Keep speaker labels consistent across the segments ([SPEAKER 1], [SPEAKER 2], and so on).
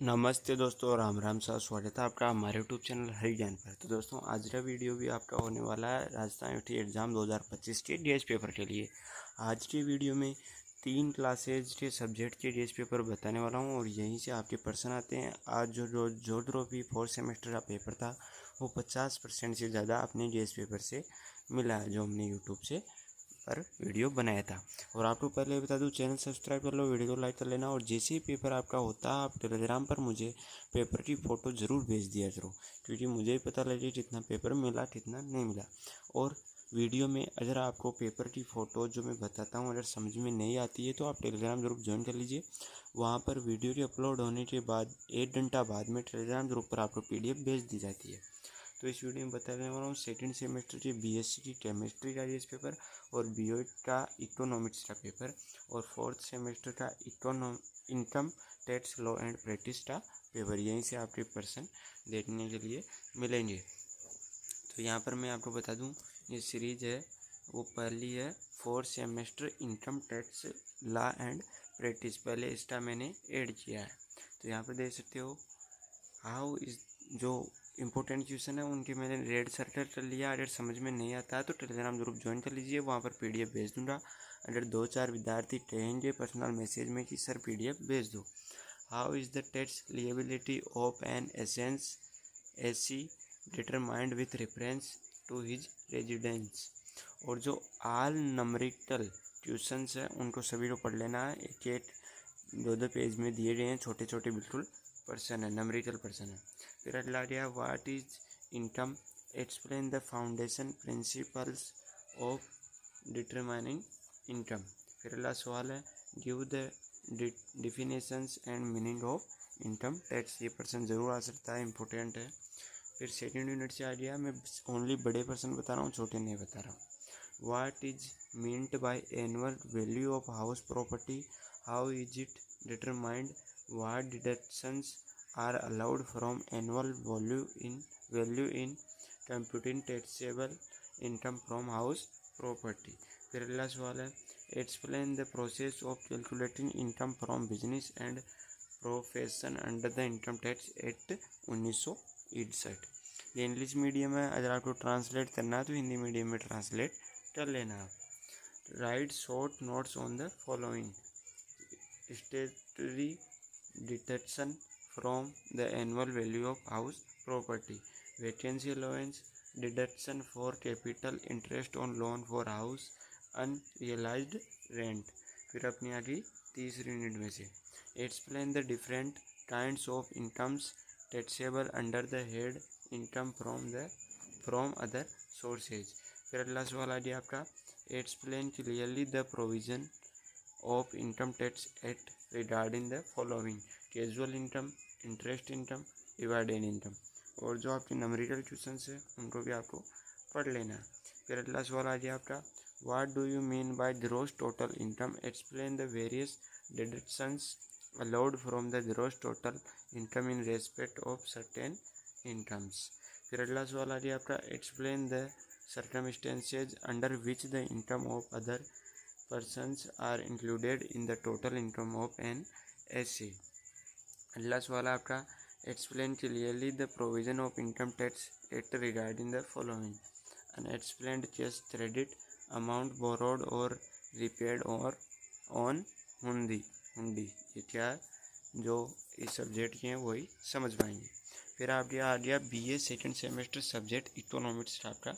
[SPEAKER 1] नमस्ते दोस्तों, राम राम सा स्वागत है आपका हमारे यूट्यूब चैनल हरी ज्ञान पर। तो दोस्तों आज का वीडियो भी आपका होने वाला है राजस्थान यूटी एग्ज़ाम 2025 के डीएस पेपर के लिए। आज के वीडियो में 3 क्लासेज के सब्जेक्ट के डीएस पेपर बताने वाला हूं और यहीं से आपके प्रश्न आते हैं। आज जो ज्योग्राफी 4th सेमेस्टर का पेपर था वो 50% से ज़्यादा अपने डीएस पेपर से मिला है, जो हमने यूट्यूब से पर वीडियो बनाया था। और आपको पहले बता दूं, चैनल सब्सक्राइब कर लो, वीडियो को लाइक कर लेना और जैसे ही पेपर आपका होता है आप टेलीग्राम पर मुझे पेपर की फ़ोटो ज़रूर भेज दिया करो, क्योंकि मुझे ही पता लगे कितना पेपर मिला कितना नहीं मिला। और वीडियो में अगर आपको पेपर की फ़ोटो जो मैं बताता हूँ अगर समझ में नहीं आती है तो आप टेलीग्राम ज़रूर ज्वाइन कर लीजिए। वहाँ पर वीडियो के अपलोड होने के बाद 1 घंटा बाद में टेलीग्राम ग्रुप पर आपको PDF भेज दी जाती है। तो इस वीडियो में बताने वाला हूँ 2nd सेमेस्टर की BSc की केमिस्ट्री का डीएस पेपर और BOET का इकोनॉमिक्स का पेपर और 4th सेमेस्टर का income tax law and practice का पेपर। यहीं से आपके प्रश्न देखने के लिए मिलेंगे। तो यहाँ पर मैं आपको बता दूँ, ये सीरीज है वो पहली है 4th semester income tax law and practice, पहले इसका मैंने ऐड किया है। तो यहाँ पर देख सकते हो हाउ इस जो इम्पोर्टेंट क्वेश्चन है उनके मैंने रेड सर्कल कर लिया। अगर समझ में नहीं आता है तो टेलीग्राम ग्रुप ज्वाइन कर लीजिए, वहाँ पर PDF भेज दूंगा। अगर 2-4 विद्यार्थी कहेंगे पर्सनल मैसेज में कि सर PDF भेज दो। How is the tax liability of an एसेंस एसी determined with reference to his residence. और जो आल नंबरिकल क्वेश्चंस है उनको सभी को पढ़ लेना है। एक एक 2-2 पेज में दिए गए हैं, छोटे छोटे बिल्कुल पर्सन है, नंबरिकल पर्सन है। फिर अगला गया what is income, explain the foundation principles of determining income. फिर अगला सवाल है give the definitions and meaning of income tax. ये पर्सन ज़रूर आ सकता है, इम्पोर्टेंट है। फिर 2nd यूनिट से आ गया, मैं ओनली बड़े पर्सन बता रहा हूँ, छोटे नहीं बता रहा हूँ। What is meant by annual value of house property, how is it determined, what deductions are allowed from annual value in computing taxable income from house property। फिर अगला सवाल है explain the process of calculating income from business and profession under the income tax act 1961। ये English medium है, अगर आपको translate करना है तो हिंदी मीडियम में ट्रांसलेट कर लेना आप। Right short notes on the following स्टेटरी deduction from the annual value of house property, vacancy allowance, deduction for capital, interest on loan for house, unrealized rent। फिर अपनी आ गई तीसरी यूनिट में से explain the different kinds of incomes taxable under the head income from other sources। फिर अगला सवाल आ गया आपका explain clearly the provision of income tax act regarding the following casual income, interest income, dividend income. और जो आपके numerical question है उनको भी आपको पढ़ लेना है। फिर अगला सवाल आ गया आपका what do you mean by gross total income, explain the various deductions allowed from the gross total income in respect of certain incomes. फिर अगला सवाल आ गया आपका explain the circumstances under which the income of other persons are included in the total income of an assessee. अगला सवाल है आपका explain clearly the provision of income tax act regarding the following unexplained cash credit, amount borrowed और repaid और on हुंडी। ये क्या है, जो इस सब्जेक्ट के हैं वही समझ पाएंगे। फिर आपके आ गया BA 2nd semester subject economics आपका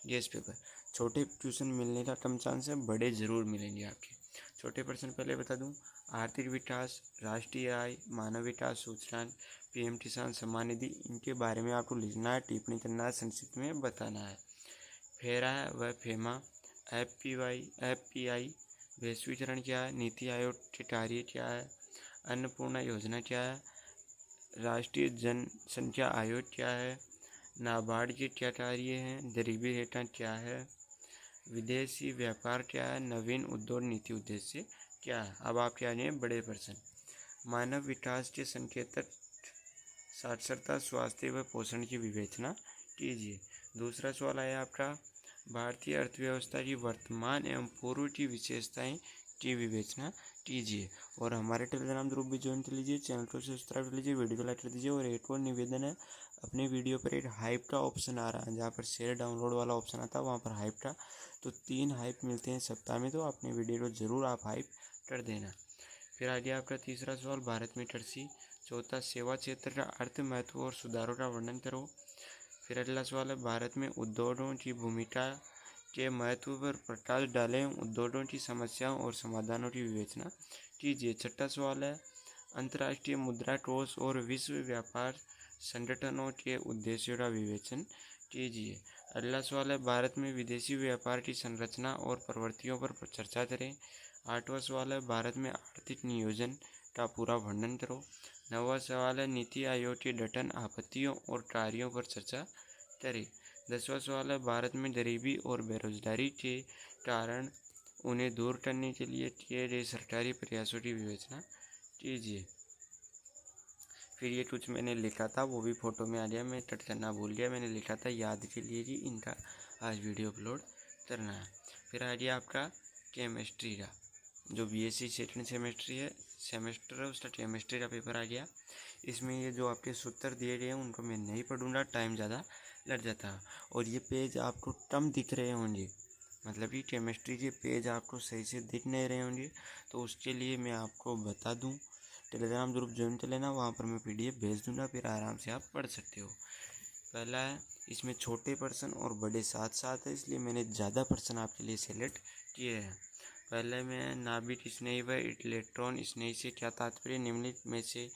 [SPEAKER 1] डीएस पेपर। छोटे क्वेश्चन मिलने का कम चांस है, बड़े ज़रूर मिलेंगे आपके। छोटे प्रश्न पहले बता दूं, आर्थिक विकास, राष्ट्रीय आय, मानव विकास सूचकांक, PM किसान सम्मान निधि, इनके बारे में आपको लिखना है, टिप्पणी करना है, संक्षिप्त में बताना है। फेरा व फेमा, FPI वैश्वीकरण क्या है, नीति आयोग के कार्य क्या है, अन्नपूर्णा योजना क्या है, राष्ट्रीय जनसंख्या आयोग क्या है, नाबार्ड के क्या कार्य हैं, गरीबी रेखा क्या है, विदेशी व्यापार क्या है, नवीन उद्योग नीति उद्देश्य क्या है। अब आपके आ जाए बड़े प्रश्न। मानव विकास के संकेतक साक्षरता, स्वास्थ्य व पोषण की विवेचना कीजिए। दूसरा सवाल आया आपका भारतीय अर्थव्यवस्था की वर्तमान एवं पूर्व की विशेषताएं की विवेचना कीजिए और हमारे टेलीग्राम ग्रुप भी ज्वाइन कर लीजिए। चैनल को सब्सक्राइब कर लीजिए, वीडियो को लाइक कर दीजिए। और एक और निवेदन है, अपने वीडियो पर एक हाइप का ऑप्शन आ रहा है, जहाँ पर शेयर डाउनलोड वाला ऑप्शन आता है, वहाँ पर हाइप का तो 3 हाइप मिलते हैं सप्ताह में, तो अपने वीडियो को ज़रूर आप हाइप कर देना। फिर आ गया आपका तीसरा सवाल, भारत में कृषि। चौथा, सेवा क्षेत्र का अर्थ, महत्व और सुधारों का वर्णन करो। फिर अगला सवाल है, भारत में उद्योगों की भूमिका के महत्व पर प्रकाश डालें, उद्योगों की समस्याओं और समाधानों की विवेचना कीजिए। छठा सवाल है, अंतर्राष्ट्रीय मुद्रा कोष और विश्व व्यापार संगठनों के उद्देश्यों का विवेचन कीजिए। अगला सवाल है, भारत में विदेशी व्यापार की संरचना और प्रवृत्तियों पर चर्चा करें। आठवां सवाल है, भारत में आर्थिक नियोजन का पूरा वर्णन करो। नौवां सवाल है, नीति आयोग के गठन, आपत्तियों और कार्यों पर चर्चा करें। 10वां सवाल है, भारत में गरीबी और बेरोजगारी के कारण उन्हें दूर करने के लिए किए गए सरकारी प्रयासों की विवेचना कीजिए। फिर ये कुछ मैंने लिखा था, वो भी फोटो में आ गया, मैं कट करना भूल गया। मैंने लिखा था याद के लिए कि इनका आज वीडियो अपलोड करना है। फिर आ गया आपका केमिस्ट्री का, जो बीएससी सेकंड सेमेस्टर है, उसका केमिस्ट्री का पेपर आ गया। इसमें ये जो आपके सूत्र दिए गए हैं उनको मैं नहीं पढ़ूंगा, टाइम ज़्यादा लग जाता है। और ये पेज आपको कम दिख रहे होंगे, मतलब कि केमिस्ट्री के पेज आपको सही से दिख नहीं रहे होंगे, तो उसके लिए मैं आपको बता दूं, टेलीग्राम ग्रुप ज्वाइन कर लेना, वहाँ पर मैं PDF भेज दूंगा, फिर आराम से आप पढ़ सकते हो। पहला है, इसमें छोटे पर्सन और बड़े साथ साथ है, इसलिए मैंने ज़्यादा पर्सन आपके लिए सेलेक्ट किए हैं। पहले में नाभिक स्नेही व इलेक्ट्रॉन स्नेही से क्या तात्पर्य। निम्नलिखित में से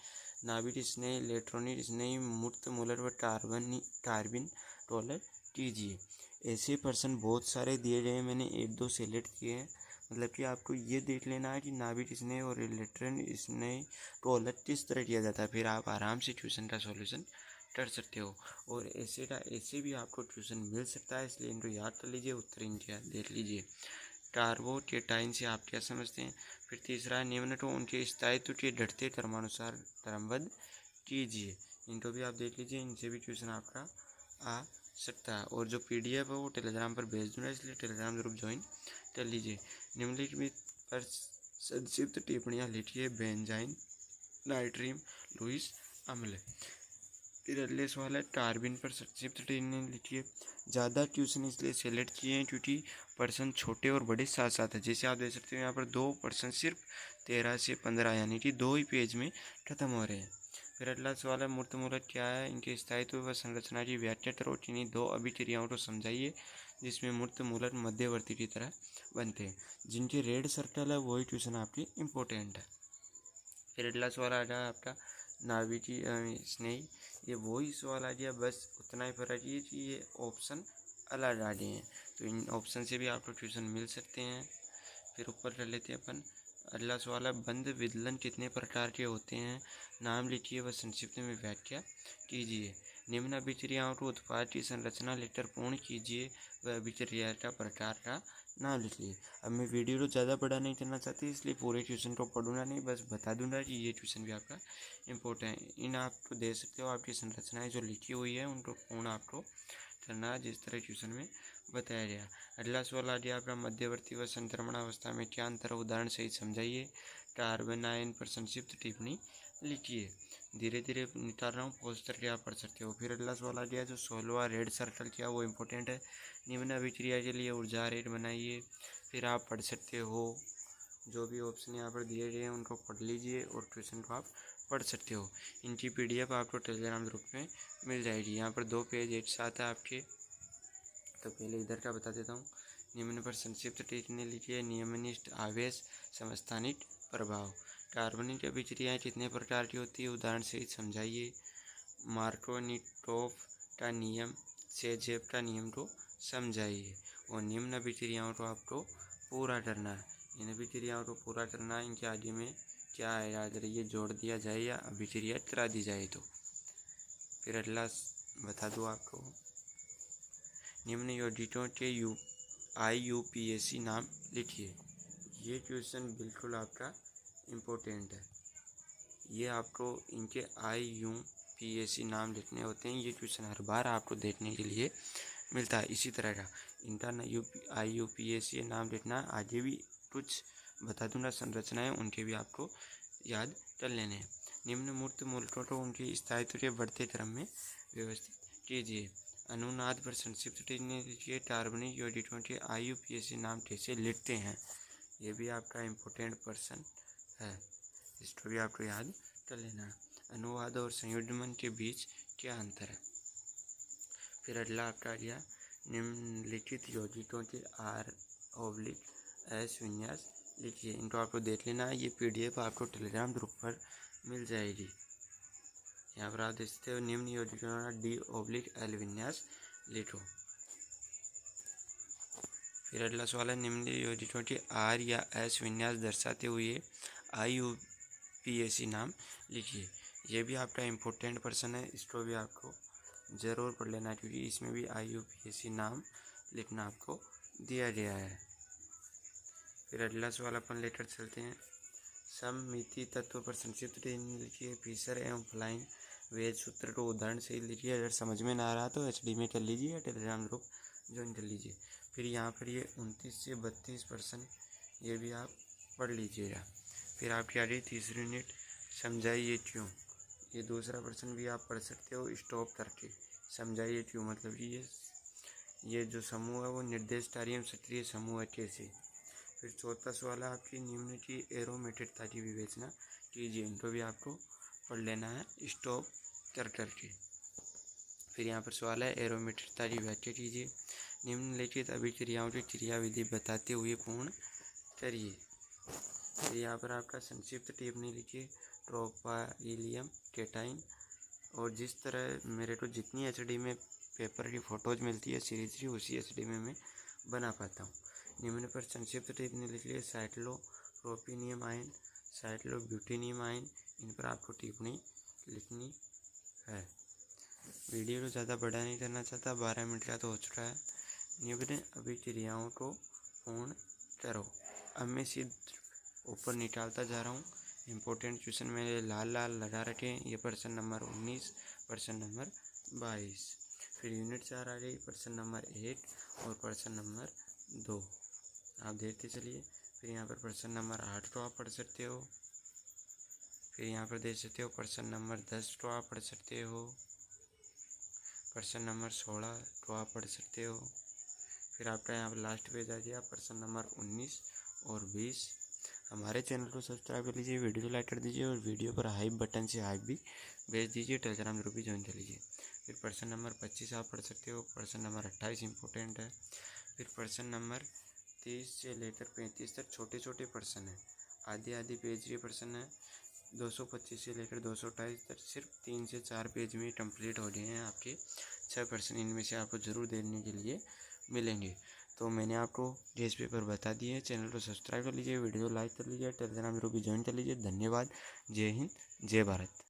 [SPEAKER 1] नाभिक स्नेही, इलेक्ट्रॉनिक स्नेही, मूर्त मूलक व कार्बिन टॉलर कीजिए। ऐसे पर्सन बहुत सारे दिए गए हैं, मैंने 1-2 सेलेक्ट किए हैं। मतलब कि आपको ये देख लेना है कि नाभिक स्नेही और इलेक्ट्रॉन स्नेही को अलग किस तरह किया जाता है, फिर आप आराम से ट्यूशन का सॉल्यूशन कर सकते हो। और ऐसे भी आपको ट्यूशन मिल सकता है, इसलिए इनको याद कर लीजिए, उत्तर इनके देख लीजिए। कार्बोकेटाइन से आप क्या समझते हैं। फिर तीसरा, निम्न को उनके स्थायित्व के घटते क्रमानुसार क्रमबद्ध कीजिए। इनको भी आप देख लीजिए, इनसे भी ट्यूशन आपका आ सकता है। और जो PDF है वो टेलीग्राम पर भेज दूँगा, इसलिए टेलीग्राम ग्रुप ज्वाइन कर लीजिए। निम्नलिखित पर संक्षिप्त टिप्पणियाँ लिखिए। बेंजाइन, नाइट्रियम, लुईस अम्ल। फिर अगले सवाल है, कार्बिन पर संक्षिप्त टिप्पणी लिखिए। ज़्यादा ट्यूशन इसलिए सेलेक्ट किए हैं क्योंकि पर्सन छोटे और बड़े साथ साथ है। जैसे आप देख सकते हो यहाँ पर 2 पर्सन सिर्फ 13 से 15 यानी कि 2 ही पेज में खत्म हो रहे हैं। फिर अगला सवाल है, मूर्त मूलक क्या है, इनके स्थायित्व व संरचना की व्याख्या करो। किन्हीं 2 अभिक्रियाओं को समझाइए जिसमें मूर्त मूलक मध्यवर्ती की तरह बनते हैं। जिनके रेड सर्कल है वही ट्यूशन आपकी इम्पोर्टेंट है। फिर अगला सवाल आ गया आपका नाभिकीय स्नेही, ये वही सवाल आ गया, बस उतना ही फर्क ये कि ये ऑप्शन अलग आ गए हैं, तो इन ऑप्शन से भी आपको ट्यूशन मिल सकते हैं। फिर ऊपर कर लेते हैं अपन। अगला सवाल है, बंद विदलन कितने प्रकार के होते हैं, नाम लिखिए व संक्षिप्त में व्याख्या कीजिए। निम्न अभिक्रियाओं को उत्पाद की संरचना लेकर पूर्ण कीजिए व अभिक्रिया का प्रकार का नाम लिखिए। अब मैं वीडियो को ज़्यादा बड़ा नहीं करना चाहती, इसलिए पूरे ट्यूशन को पढ़ूंगा नहीं, बस बता दूंगा कि ये ट्यूशन भी आपका इम्पोर्टेंट है। इन आपको दे सकते हो, आपकी संरचनाएं जो लिखी हुई है उनको पूर्ण आपको करना है, जिस तरह ट्यूशन में बताया गया। अगला सवाल आ गया आपका, मध्यवर्ती व संक्रमण अवस्था में क्या अंतर, उदाहरण सहित समझाइए। कार्बन आयन पर संक्षिप्त टिप्पणी लिखिए। धीरे धीरे निकाल रहा हूँ, पॉज करके आप पढ़ सकते हो। फिर अगला सवाल आ गया, जो 16वां रेड सर्कल क्या वो इम्पोर्टेंट है। निम्न अभिक्रिया के लिए ऊर्जा रेट बनाइए। फिर आप पढ़ सकते हो, जो भी ऑप्शन यहाँ पर दिए गए हैं उनको पढ़ लीजिए और ट्यूशन को आप पढ़ सकते हो। इनकी PDF आपको टेलीग्राम ग्रुप में मिल जाएगी। यहाँ पर 2 पेज एक साथ है आपके, तो पहले इधर का बता देता हूँ। निम्न पर संक्षिप्त टिप्पणी लिखिए। नियमनिष्ठ आवेश, समस्थानिक प्रभाव। कार्बनिक अभिक्रियाएँ कितने प्रकार की होती है, उदाहरण से समझाइए। मार्कोनिटोव का नियम, सेजेव का नियम को समझाइए। और निम्न अभिक्रियाओं को आपको पूरा करना है। इन अभिक्रियाओं को पूरा करना है, इनके आगे में क्या आएगा, अगर ये जोड़ दिया जाए या अभिक्रिया करा दी जाए तो। फिर अगला बता दूँ आपको, निम्न योजितों के IUPAC नाम लिखिए। ये क्वेश्चन बिल्कुल आपका इम्पोर्टेंट है, ये आपको इनके IUPAC नाम लिखने होते हैं। ये क्वेश्चन हर बार आपको देखने के लिए मिलता है। इसी तरह का इनका IUPAC नाम लिखना, आगे भी कुछ बता दूंगा संरचनाएं, उनके भी आपको याद कर लेने हैं। निम्न मूर्त मूलकों को उनके स्थायित्व के बढ़ते क्रम में व्यवस्थित कीजिए। अनुनाद पर संक्षिप्त टिप्पणी लिखिए। टार्बनिक यौगिकों के IUPAC नाम कैसे लिखते हैं, ये भी आपका इम्पोर्टेंट पर्सन है, इसको भी आपको याद कर लेना है। अनुवाद और संयुग्मन के बीच क्या अंतर है। फिर अगला आपका आ गया निम्नलिखित यौगिकों के R/S विन्यास लिखिए। इनको आपको देख लेना है, ये PDF आपको टेलीग्राम ग्रुप पर मिल जाएगी। यहाँ पर आप देख सकते हो निम्न यौगिकों का D/L विन्यास लिखो। फिर अगला सवाल है निम्न यौगिकों के R या S विन्यास दर्शाते हुए IUPAC नाम लिखिए। ये भी आपका इम्पोर्टेंट पर्सन है, इसको भी आपको ज़रूर पढ़ लेना क्योंकि इसमें भी IUPAC नाम लिखना आपको दिया गया है। फिर अगला सवाल अपन लेकर चलते हैं। सममिति तत्व पर संक्षिप्त टिप्पणी लिखिए। फिशर एवं फ्लाइन वेज सूत्र को उदाहरण से लिखिए। अगर समझ में ना आ रहा तो HD में कर लीजिए या टेलीग्राम ग्रुप ज्वाइन कर लीजिए। फिर यहाँ पर ये 29 से 32% ये भी आप पढ़ लीजिएगा। फिर आपकी आ गई तीसरी यूनिट, समझाइए क्यों। ये दूसरा पर्सन भी आप पढ़ सकते हो स्टॉप करके। समझाइए क्यों मतलब कि ये जो समूह है वो निर्देशकारी एवं सक्रिय समूह है कैसे। फिर चौथा सवाल है आपकी निम्न की एरोमेटिकता की विवेचना कीजिए। इनको भी आपको पढ़ लेना है स्टॉप करके। फिर यहाँ पर सवाल है एरोमेटिकता की व्याख्या कीजिए। निम्नलिखित अभिक्रियाओं की क्रियाविधि बताते हुए पूर्ण करिए। फिर यहाँ पर आपका संक्षिप्त टिप्पणी लिखिए। ट्रोपाइलियम केटाइन, और जिस तरह मेरे को जितनी HD में पेपर की फ़ोटोज़ मिलती है सीरीज की, उसी HD में मैं बना पाता हूँ। निम्न पर संक्षिप्त टिप्पणी लिखिए। साइक्लोप्रोपिनियम आयन, साइक्लोब्यूटेनियम आयन, इन पर आपको टिप्पणी लिखनी है। वीडियो को ज़्यादा बड़ा नहीं करना चाहता, 12 मिनट का तो हो चुका है। निम्न अभिक्रियाओं को पूर्ण करो। अब मैं सीधे ऊपर निकालता जा रहा हूँ। इम्पोर्टेंट क्वेश्चन मैंने लाल लाल लगा रखे हैं। ये पर्सन नंबर 19, पर्सन नंबर 22। फिर यूनिट 4 आ गई, पर्सन नंबर 1 और पर्सन नंबर 2 आप देखते चलिए। फिर यहाँ पर पर्सन नंबर 8 को आप पढ़ सकते हो। फिर यहाँ पर देख सकते हो पर्सन नंबर 10 को आप पढ़ सकते हो। पर्सन नंबर 16 को आप पढ़ सकते हो। फिर आपका यहाँ पर लास्ट पेज आ गया पर्सन नंबर 19 और 20। हमारे चैनल को सब्सक्राइब कर लीजिए, वीडियो को लाइक कर दीजिए और वीडियो पर हाइप बटन से हाइप भी भेज दीजिए। टेलीग्राम ग्रुप भी ज्वाइन कर लीजिए। फिर पर्सन नंबर 25 आप पढ़ सकते हो। पर्सन नंबर 28 इंपॉर्टेंट है। फिर पर्सन नंबर 30 से लेकर 35 तक छोटे छोटे पर्सन हैं, आधे पेज के पर्सन है। 225 से लेकर 228 तक सिर्फ 3 से 4 पेज में कंप्लीट हो गए हैं आपके 6 पर्सन। इनमें से आपको ज़रूर देने के लिए मिलेंगे। तो मैंने आपको गेस पेपर बता दिए हैं। चैनल को सब्सक्राइब कर लीजिए, वीडियो लाइक कर लीजिए, टेलीग्राम ग्रुप भी ज्वाइन कर लीजिए। धन्यवाद। जय हिंद, जय भारत।